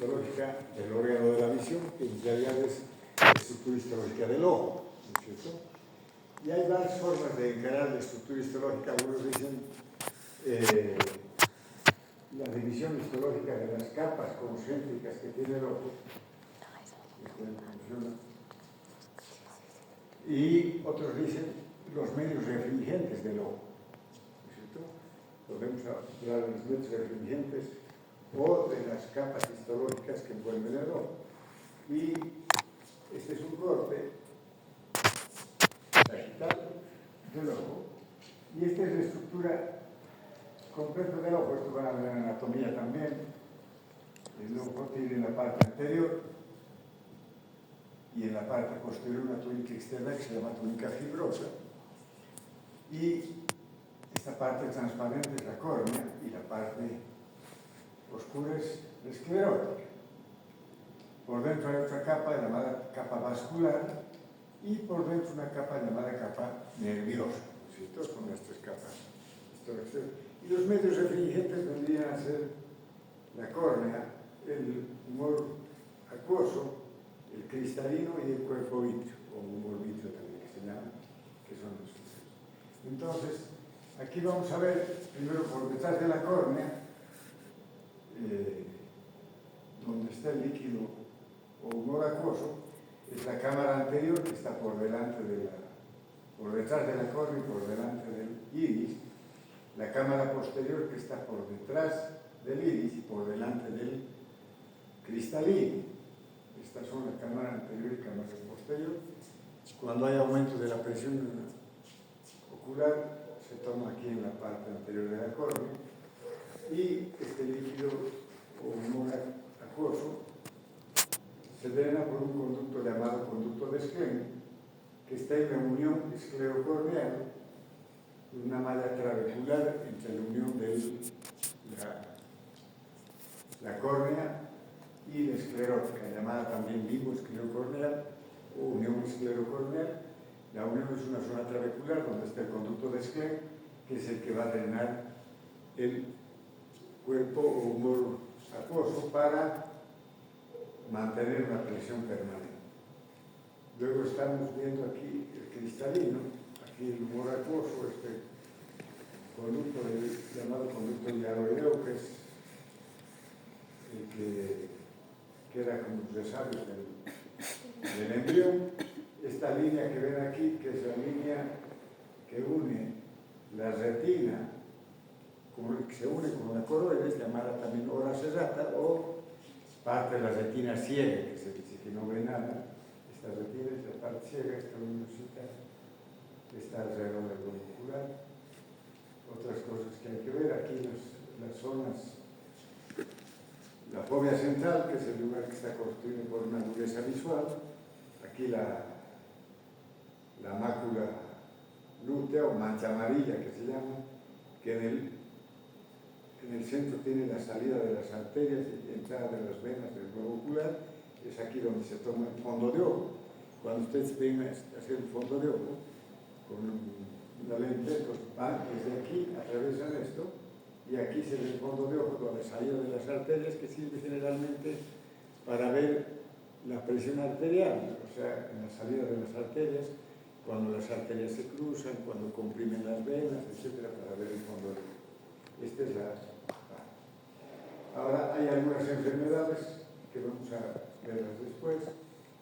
histológica del órgano de la visión, que en realidad es la estructura histológica del ojo, ¿no es cierto? Y hay varias formas de encarar la estructura histológica. Algunos dicen la división histológica de las capas concéntricas que tiene el ojo. Y otros dicen los medios refringentes del ojo, ¿no es cierto? Podemos hablar de los medios refringentes o de las capas histológicas que envuelven el ojo. Y este es un corte sagital del ojo. Y esta es la estructura completa del ojo. Esto van a ver en anatomía también. El ojo tiene en la parte anterior y en la parte posterior una túnica externa que se llama túnica fibrosa. Y esta parte transparente es la córnea y la parte oscura es la esclerótica. Por dentro hay otra capa llamada capa vascular y por dentro una capa llamada capa nerviosa. ¿Cierto? Son las tres capas. Y los medios refringentes vendrían a ser la córnea, el humor acuoso, el cristalino y el cuerpo vítreo, o humor vítreo también que se llama, que son los sucesos. Entonces, aquí vamos a ver, primero por detrás de la córnea, donde está el líquido o humor acuoso, es la cámara anterior que está por delante por detrás de la córnea y por delante del iris, la cámara posterior que está por detrás del iris y por delante del cristalino. Estas son la cámara anterior y cámara posterior. Cuando hay aumento de la presión ocular, se toma aquí en la parte anterior de la córnea y este líquido o humor acuoso se drena por un conducto llamado conducto de Skene, que está en la unión esclerocorneal, una malla trabecular entre la unión de la córnea y la esclerótica, llamada también limbo esclerocorneal o unión esclerocorneal. La unión es una zona trabecular donde está el conducto de Skene, que es el que va a drenar el cuerpo o humor acuoso para mantener una presión permanente. Luego estamos viendo aquí el cristalino, aquí el humor acuoso, este conducto llamado conducto hialoideo, que es el que queda con los resabios del embrión. Esta línea que ven aquí, que es la línea que une la retina, que se une con la coroides, llamada también ora serrata, o parte de la retina ciega, que se dice que no ve nada. Esta retina es la parte ciega, esta luminosita está alrededor del globo ocular. Otras cosas que hay que ver, aquí las zonas, la fobia central, que es el lugar que está construido por una dureza visual, aquí la mácula lútea o mancha amarilla que se llama, que en el centro tiene la salida de las arterias y entrada de las venas del globo ocular. Es aquí donde se toma el fondo de ojo. Cuando ustedes ven hacer el fondo de ojo con una lente, pues van desde aquí, atravesan esto, y aquí se ve el fondo de ojo con la salida de las arterias, que sirve generalmente para ver la presión arterial, o sea, en la salida de las arterias, cuando las arterias se cruzan, cuando comprimen las venas, etcétera, para ver el fondo de ojo. Esta es la... Ahora hay algunas enfermedades que vamos a verlas después.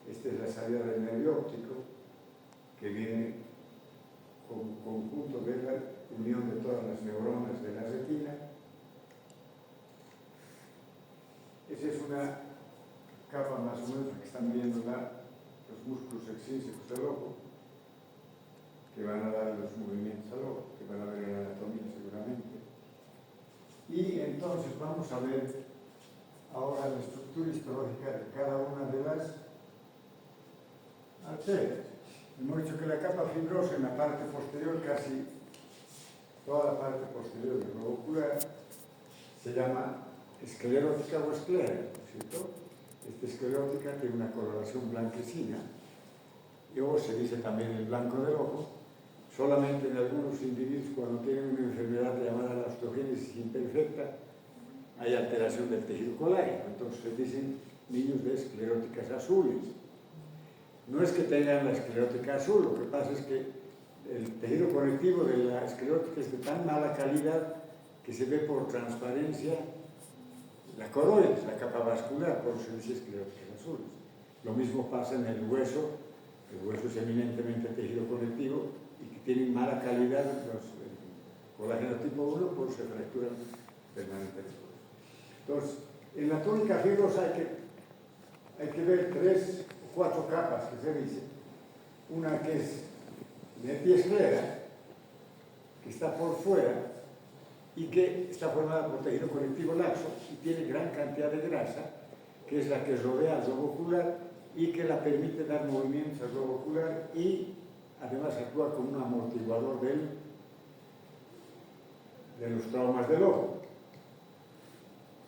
Esta es la salida del nervio óptico, que viene como conjunto de la unión de todas las neuronas de la retina. Esa es una capa más o menos que están viendo los músculos extrínsecos del ojo, que van a dar los movimientos al ojo, que van a ver en la anatomía seguramente. Y entonces vamos a ver ahora la estructura histológica de cada una de las arterias. Hemos dicho que la capa fibrosa en la parte posterior, casi toda la parte posterior del globo ocular, se llama esclerótica o esclera, ¿no es cierto? Esta esclerótica tiene una coloración blanquecina, y o se dice también el blanco del ojo. Solamente en algunos individuos, cuando tienen una enfermedad llamada la osteogénesis imperfecta, hay alteración del tejido colágeno, entonces se dicen niños de escleróticas azules. No es que tengan la esclerótica azul, lo que pasa es que el tejido conectivo de la esclerótica es de tan mala calidad que se ve por transparencia la coroides, la capa vascular, por eso se dice escleróticas azules. Lo mismo pasa en el hueso es eminentemente tejido conectivo y que tienen mala calidad los colágeno tipo 1, pues se fracturan permanentemente. Entonces, en la túnica fibrosa hay que ver 3 o 4 capas que se dice. Una que es de epiesclera, que está por fuera y que está formada por tejido conectivo laxo y tiene gran cantidad de grasa, que es la que rodea al globo ocular y que la permite dar movimientos al globo ocular y además actúa como un amortiguador de los traumas del ojo.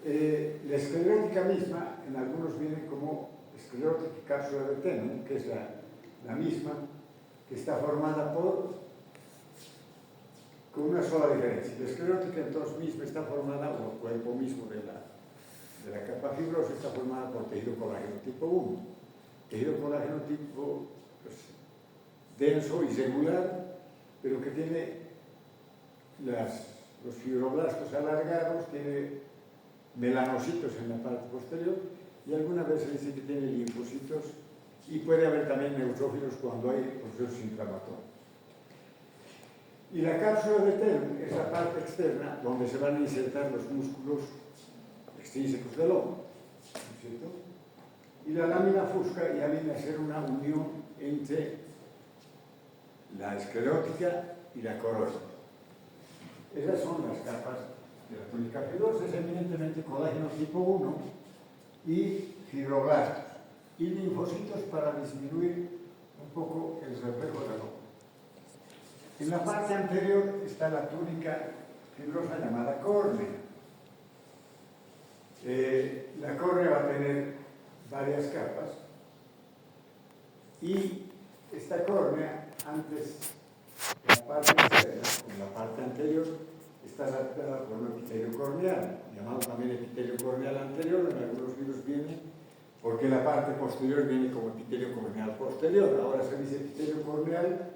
La esclerótica misma, en algunos viene como esclerótica y cápsula de Tenon, que es la misma, que está formada con una sola diferencia. La esclerótica entonces misma está formada, o el cuerpo mismo de la capa fibrosa está formada por tejido colágeno tipo 1. Tejido colágeno tipo denso y regular, pero que tiene los fibroblastos alargados, tiene melanocitos en la parte posterior y algunas veces se dice que tiene linfocitos y puede haber también neutrófilos cuando hay procesos inflamatorios. Y la cápsula de Tenon es la parte externa donde se van a insertar los músculos extrínsecos del ojo, ¿no es cierto? Y la lámina fusca ya viene a ser una unión entre la esclerótica y la coroide. Esas son las capas de la túnica fibrosa, es eminentemente colágeno tipo 1 y fibroblastos y linfocitos para disminuir un poco el reflejo del ojo. En la parte anterior está la túnica fibrosa llamada córnea. La córnea va a tener varias capas y esta córnea, antes la parte externa, con la parte anterior, está adaptada por un epitelio corneal, llamado también epitelio corneal anterior, en algunos libros viene, porque la parte posterior viene como epitelio corneal posterior, ahora se dice epitelio corneal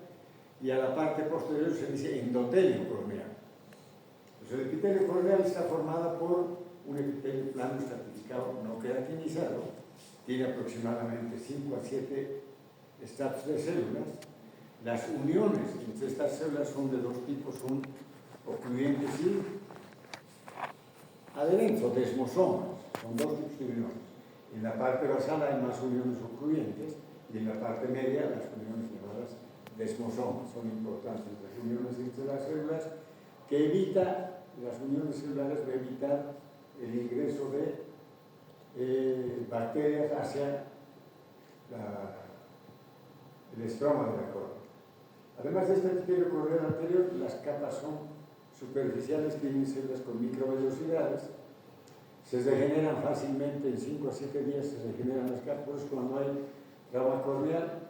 y a la parte posterior se dice endotelio corneal. Pues el epitelio corneal está formado por un epitelio plano estratificado no queratinizado, tiene aproximadamente 5 a 7 estratos de células. Las uniones entre estas células son de dos tipos, son ocluyentes y adherentes o desmosomas, son dos tipos de uniones. En la parte basal hay más uniones ocluyentes y en la parte media las uniones llamadas desmosomas. Son importantes las uniones entre las células que evita, las uniones celulares va a evitar el ingreso de bacterias hacia el estroma de la córnea. Además de este epitelio corneal anterior, las capas son superficiales, tienen células con microvellosidades, se regeneran fácilmente, en 5 a 7 días se regeneran las capas. Cuando hay trauma corneal,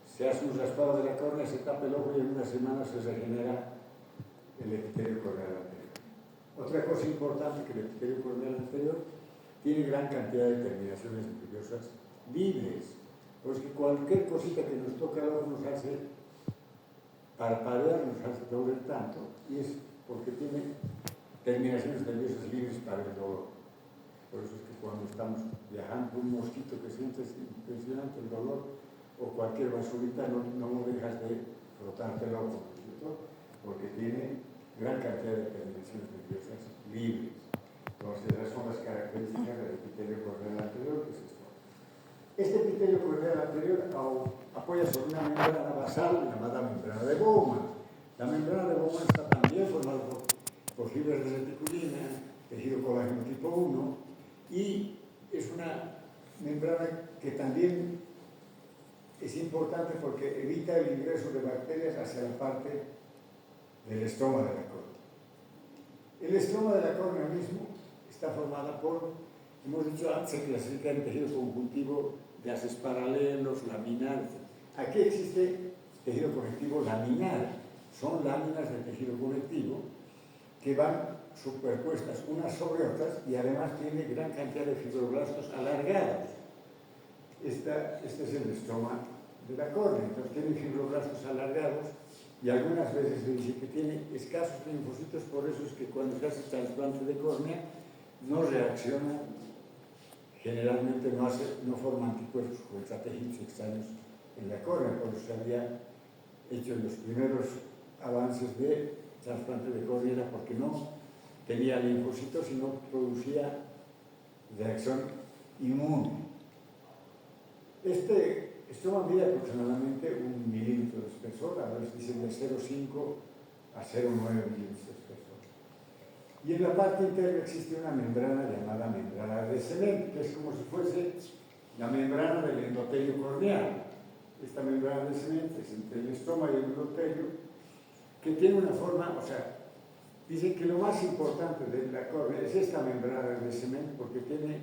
se hace un raspado de la córnea, se tapa el ojo y en una semana se regenera el epitelio corneal anterior. Otra cosa importante que el epitelio corneal anterior tiene gran cantidad de terminaciones nerviosas libres, pues que cualquier cosita que nos toca el ojo nos hace parpadear, nos hace doler tanto, y es porque tiene terminaciones nerviosas libres para el dolor. Por eso es que cuando estamos viajando un mosquito que sientes impresionante el dolor o cualquier basurita, no lo dejas de frotarte el ojo, ¿cierto? Porque tiene gran cantidad de terminaciones nerviosas libres. Entonces, esas son las características del epitelio corneal anterior, que es esto. Este epitelio corneal anterior apoya sobre una membrana basal llamada membrana de Bowman. La membrana de Bowman está también formada por fibras de reticulina, tejido colágeno tipo 1, y es una membrana que también es importante porque evita el ingreso de bacterias hacia la parte del estroma de la córnea. El estroma de la córnea mismo está formada por, hemos dicho antes, se clasifica en tejido conjuntivo de haces paralelos, laminar. Aquí existe tejido conectivo laminar, son láminas de tejido conectivo que van superpuestas unas sobre otras y además tiene gran cantidad de fibroblastos alargados. Este es el estroma de la córnea, entonces tiene fibroblastos alargados y algunas veces se dice que tiene escasos linfocitos, por eso es que cuando se hace trasplante de córnea no reacciona, generalmente no forma anticuerpos contra tejidos extraños en la córnea, por eso se había hecho los primeros avances de trasplante de córnea era porque no tenía linfocitos y no producía reacción inmune. Este estroma mide aproximadamente 1 milímetro de espesor, a veces dicen de 0,5 a 0,9 milímetros de espesor. Y en la parte interna existe una membrana llamada membrana de cemento, que es como si fuese la membrana del endotelio corneal. Esta membrana de cemento es entre el estroma y el endotelio, que tiene una forma, o sea, dicen que lo más importante de la córnea es esta membrana de cemento porque tiene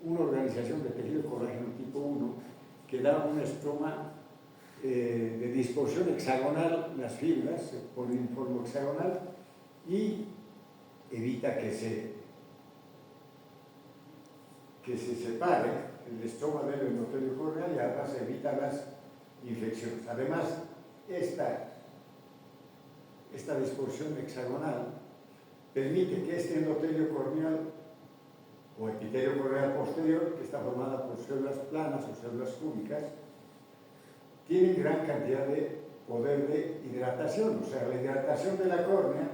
una organización de tejido colágeno tipo 1 que da un estroma de disposición hexagonal, las fibras se ponen en forma hexagonal y evita que se separe el estroma del endotelio corneal y además evita las infecciones. Además, esta disposición hexagonal permite que este endotelio corneal o epitelio corneal posterior, que está formada por células planas o células cúbicas, tiene gran cantidad de poder de hidratación. O sea, la hidratación de la córnea,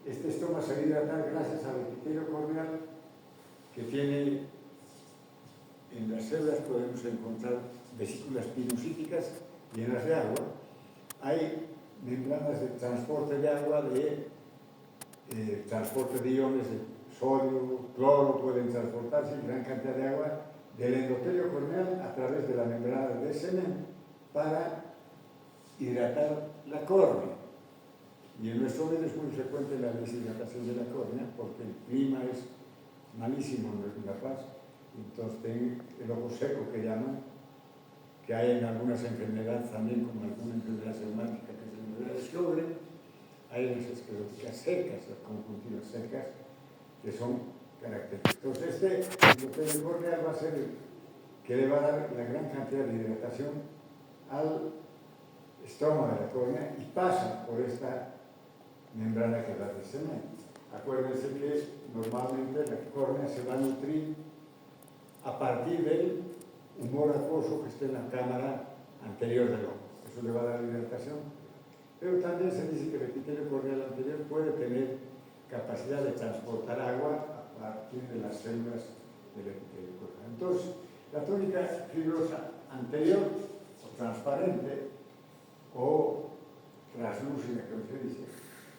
este estroma se va a hidratar gracias al epitelio corneal que tiene en las células. Podemos encontrar vesículas pinocíticas llenas de agua. Hay membranas de transporte de agua, de transporte de iones de sodio, cloro, pueden transportarse gran cantidad de agua del endotelio corneal a través de la membrana de cemento para hidratar la córnea. Y en nuestro medio es muy frecuente la deshidratación de la córnea porque el clima es malísimo en La Paz. Entonces tiene el ojo seco que llaman, que hay en algunas enfermedades también, como alguna enfermedad reumática que es la enfermedad de Sjögren. Hay unas escleróticas secas, las conjuntivas secas, que son características. Entonces este endotelio corneal va a ser el que le va a dar la gran cantidad de hidratación al estroma de la córnea y pasa por esta membrana que da de cemento. Acuérdense que normalmente la córnea se va a nutrir a partir del humor acuoso que esté en la cámara anterior del ojo. Eso le va a dar hidratación. Pero también se dice que el epitelio corneal anterior puede tener capacidad de transportar agua a partir de las células del epitelio corneal. Entonces, la túnica fibrosa anterior, o transparente, o translúcida, como se dice,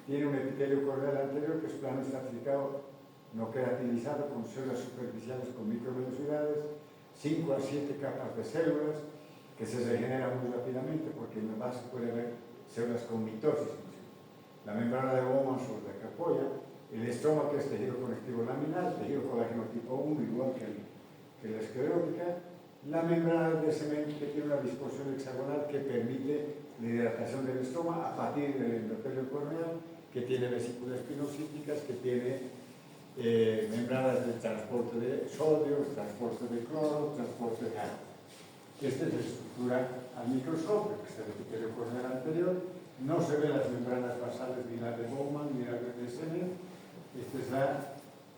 tiene un epitelio corneal anterior que es plano estratificado, no queratinizado, con células superficiales con microvelocidades, 5 a 7 capas de células que se regeneran muy rápidamente porque en la base puede haber células con mitosis. La membrana de Bowman sobre la que apoya, el estroma que es tejido conectivo laminar, tejido colágeno tipo 1, igual que la esclerótica, la membrana de cemento que tiene una disposición hexagonal que permite la hidratación del estroma a partir del endotelio corneal, que tiene vesículas pinocíticas, que tiene membranas de transporte de sodio, transporte de cloro, transporte de agua. Esta es la estructura al microscopio, que es el epitelio corneal anterior. No se ven las membranas basales ni las de Bowman ni las de cemento. Esta es la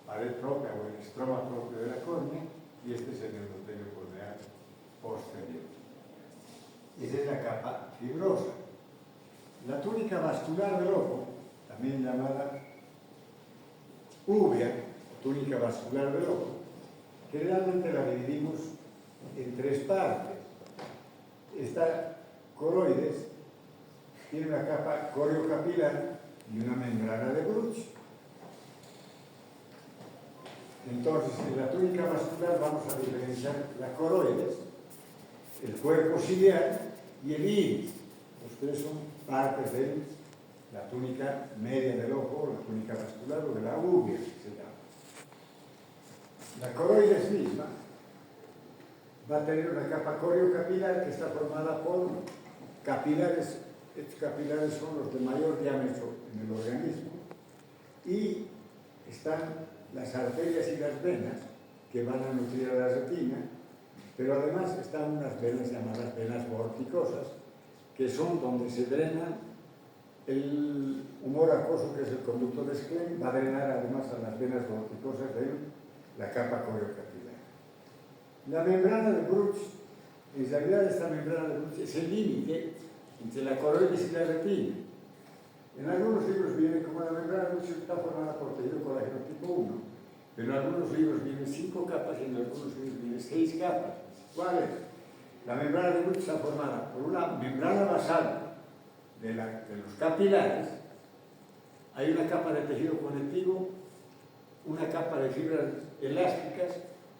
pared propia o el estroma propio de la córnea y este es el endotelio corneal posterior. Esa es la capa fibrosa. La túnica vascular del ojo, también llamada uvea, túnica vascular del ojo, generalmente la dividimos en 3 partes. Esta coroides tiene una capa coriocapilar y una membrana de Bruch. Entonces, en la túnica vascular vamos a diferenciar la coroides, el cuerpo ciliar y el iris. Los 3 son partes de la túnica media del ojo, la túnica vascular o de la uvea, que se llama. La coroides misma va a tener una capa coriocapilar que está formada por capilares. Estos capilares son los de mayor diámetro en el organismo y están las arterias y las venas que van a nutrir a la retina, pero además están unas venas llamadas venas vorticosas, que son donde se drena el humor acuoso, que es el conducto de Sklen, va a drenar además a las venas vorticosas de la capa coriocapilar. La membrana de Bruch, en realidad esta membrana de Bruch es el límite entre la coroides y la retina. En algunos libros viene como la membrana de Bruch está formada por tejido colágeno tipo 1, pero en algunos libros vienen 5 capas y en algunos libros vienen 6 capas. ¿Cuál es? La membrana de Bruch está formada por una membrana basal de los capilares, hay una capa de tejido conectivo, una capa de fibras elásticas,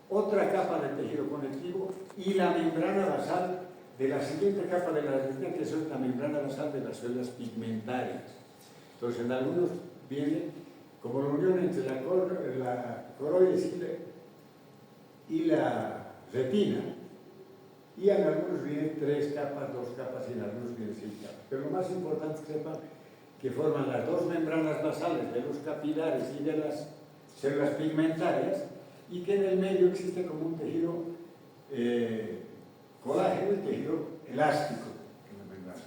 otra capa de tejido conectivo y la membrana basal de la siguiente capa de la retina, que es la membrana basal de las células pigmentarias. Entonces, en algunos viene como la unión entre la coroides y la retina, y en algunos vienen 3 capas, 2 capas y en algunos vienen 6 capas. Pero lo más importante es que sepan que forman las 2 membranas basales de los capilares y de las células pigmentarias, y que en el medio existe como un tejido colágeno y tejido elástico en la membrana.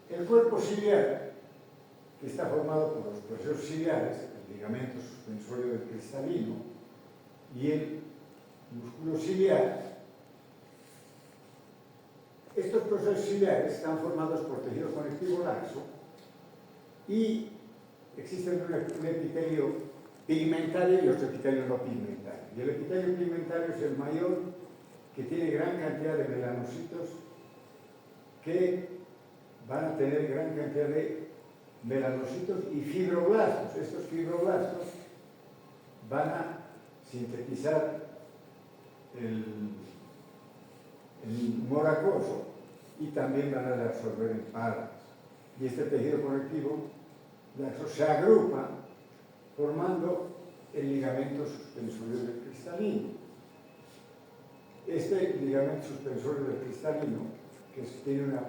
El cuerpo ciliar, que está formado por los procesos ciliares, el ligamento suspensorio del cristalino y el músculo ciliar. Estos procesos ciliares están formados por tejido conectivo laxo y existen un epitelio pigmentario y otro epitelio no pigmentario. Y el epitelio pigmentario es el mayor, que tiene gran cantidad de melanocitos que van a tener gran cantidad de melanocitos y fibroblastos. Estos fibroblastos van a sintetizar el humor acuoso y también van a absorber el páramo. Y este tejido conectivo se agrupa formando el ligamento suspensorio del cristalino. Este ligamento suspensorio del cristalino, que tiene una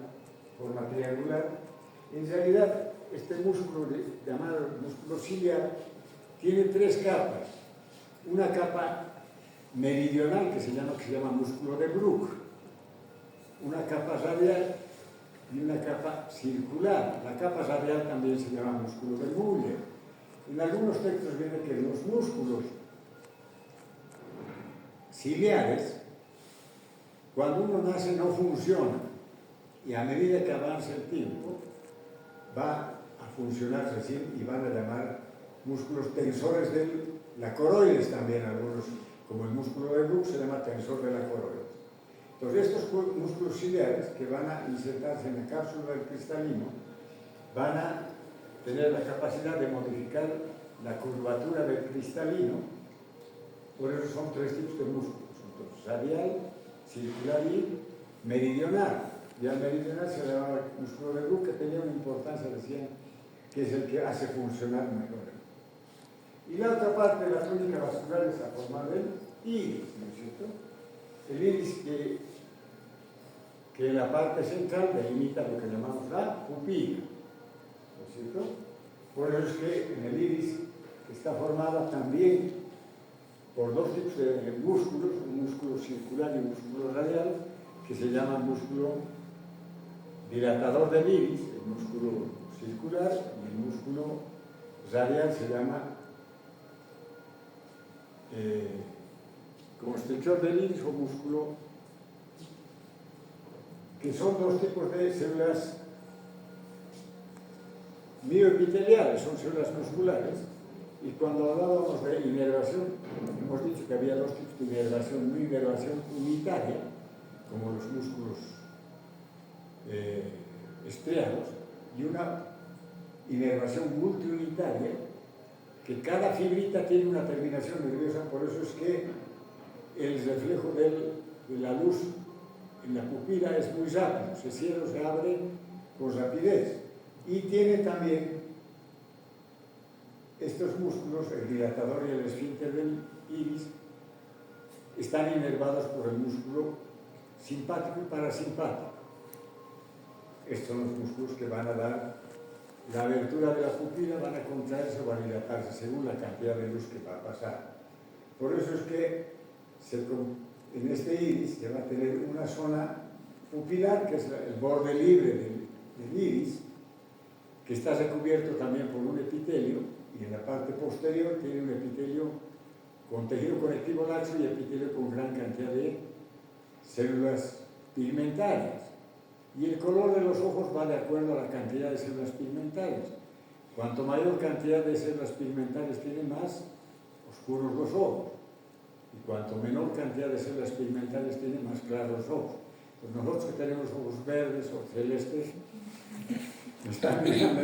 forma triangular, en realidad este músculo llamado músculo ciliar tiene 3 capas. Una capa meridional que se llama músculo de Bruch, una capa radial y una capa circular. La capa radial también se llama músculo de Müller. En algunos textos viene que los músculos ciliares, cuando uno nace, no funcionan, y a medida que avanza el tiempo va a funcionar recién y van a llamar músculos tensores de la coroides también. Algunos, como el músculo de Bruch, se llama tensor de la coroides. Entonces, estos músculos ciliares que van a insertarse en la cápsula del cristalino van a tener la capacidad de modificar la curvatura del cristalino. Por eso son 3 tipos de músculos: entonces, radial, circular y meridional. Ya el meridional se llamaba músculo de Bruch, que tenía una importancia, decían, que es el que hace funcionar mejor. Y la otra parte de la túnica vascular es la forma del iris, ¿no es cierto? El iris que en la parte central delimita lo que llamamos la pupila, ¿no es cierto? Por eso es que en el iris está formada también por 2 tipos de músculos, un músculo circular y un músculo radial, que se llama músculo dilatador del iris, el músculo circular, y el músculo radial se llama constrictor del iris o músculo, que son 2 tipos de células mioepiteliales, son células musculares. Y cuando hablábamos de inervación, hemos dicho que había 2 tipos de inervación: una inervación unitaria, como los músculos estriados, y una inervación multiunitaria, que cada fibrita tiene una terminación nerviosa. Por eso es que el reflejo de la luz en la pupila es muy rápido, se cierra o se abre con rapidez. Y tiene también estos músculos, el dilatador y el esfínter del iris, están inervados por el músculo simpático y parasimpático. Estos son los músculos que van a dar la abertura de la pupila van a contraerse o van a dilatarse según la cantidad de luz que va a pasar. Por eso es que en este iris se va a tener una zona pupilar, que es el borde libre del iris, que está recubierto también por un epitelio, y en la parte posterior tiene un epitelio con tejido conectivo laxo y epitelio con gran cantidad de células pigmentarias. Y el color de los ojos va de acuerdo a la cantidad de células pigmentarias. Cuanto mayor cantidad de células pigmentarias tiene, más oscuros los ojos. Y cuanto menor cantidad de células pigmentarias tiene, más claros los ojos. Pues nosotros que tenemos ojos verdes o celestes, están mirando,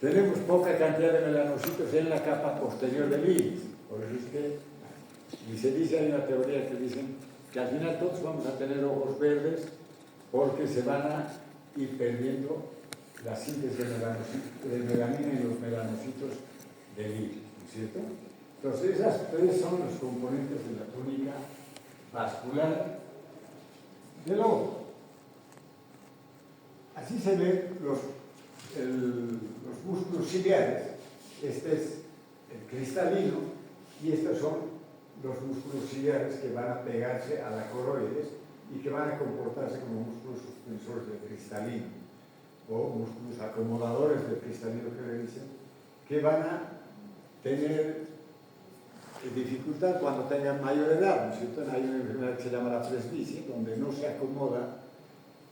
tenemos poca cantidad de melanocitos en la capa posterior del iris. Por eso es que, y se dice, hay una teoría que dicen que al final todos vamos a tener ojos verdes porque se van a ir perdiendo la síntesis de melanina en los melanocitos del iris, ¿no es cierto? Entonces, esas tres son los componentes de la túnica vascular del ojo. Así se ven los músculos ciliares. Este es el cristalino y estos son los músculos ciliares que van a pegarse a la coroides y que van a comportarse como músculos suspensores del cristalino o músculos acomodadores del cristalino, que le dicen, que van a tener dificultad cuando tengan mayor edad, ¿no es cierto? Hay una enfermedad que se llama la presbicia, donde no se acomoda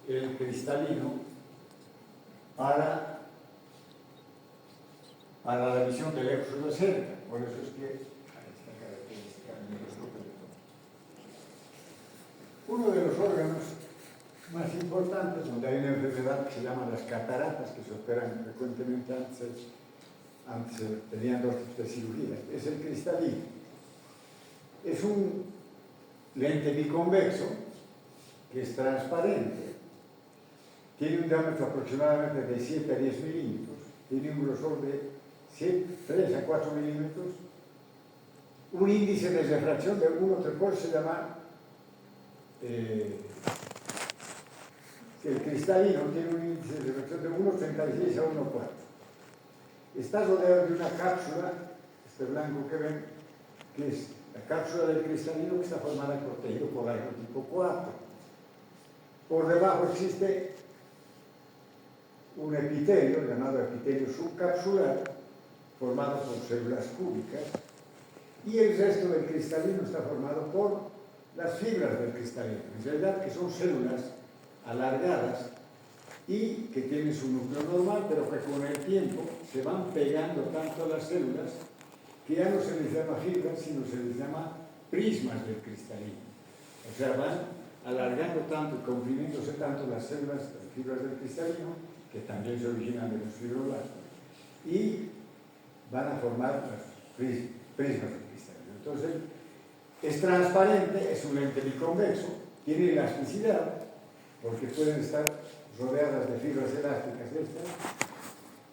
el cristalino para la visión de lejos o de cerca. Por eso es que esta característica del microscopio. Uno de los órganos más importantes, donde hay una enfermedad que se llama las cataratas, que se operan frecuentemente antes tenían dos tipos de cirugías, es el cristalino. Es un lente biconvexo que es transparente. Tiene un diámetro aproximadamente de 7 a 10 milímetros. Tiene un grosor de 3 a 4 milímetros. Un índice de refracción de 1/3 se llama... el cristalino tiene un índice de refracción de 1,36 a 1,4. Está rodeado de una cápsula, este blanco que ven, que es la cápsula del cristalino, que está formada por tejido colágeno tipo 4. Por debajo existe un epitelio, llamado epitelio subcapsular, formado por células cúbicas, y el resto del cristalino está formado por las fibras del cristalino, en realidad que son células alargadas y que tienen su núcleo normal, pero que con el tiempo se van pegando tanto a las células que ya no se les llama fibras, sino se les llama prismas del cristalino. O sea, van alargando tanto y comprimiéndose tanto las células, las fibras del cristalino, que también se originan de los fibroblastos, y van a formar las prismas del cristalino. Entonces, es transparente, es un lente biconvexo, tiene elasticidad, porque pueden estar rodeadas de fibras elásticas estas.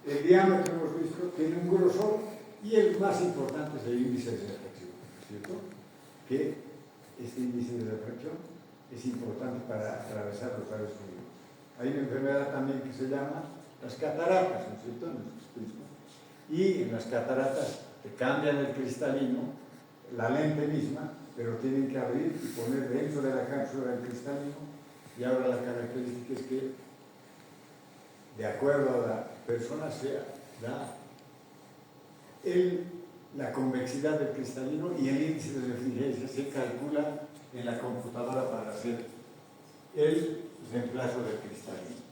El diámetro, hemos visto, tiene un grosor, y el más importante es el índice de refracción, ¿cierto? Que este índice de refracción es importante para atravesar los rayos luminosos. Hay una enfermedad también que se llama las cataratas, ¿no es cierto? Y en las cataratas te cambian el cristalino, la lente misma, pero tienen que abrir y poner dentro de la cápsula del cristalino. Y ahora la característica es que, de acuerdo a la persona, se da la convexidad del cristalino y el índice de refrigerencia se calcula en la computadora para hacer el reemplazo del cristalino.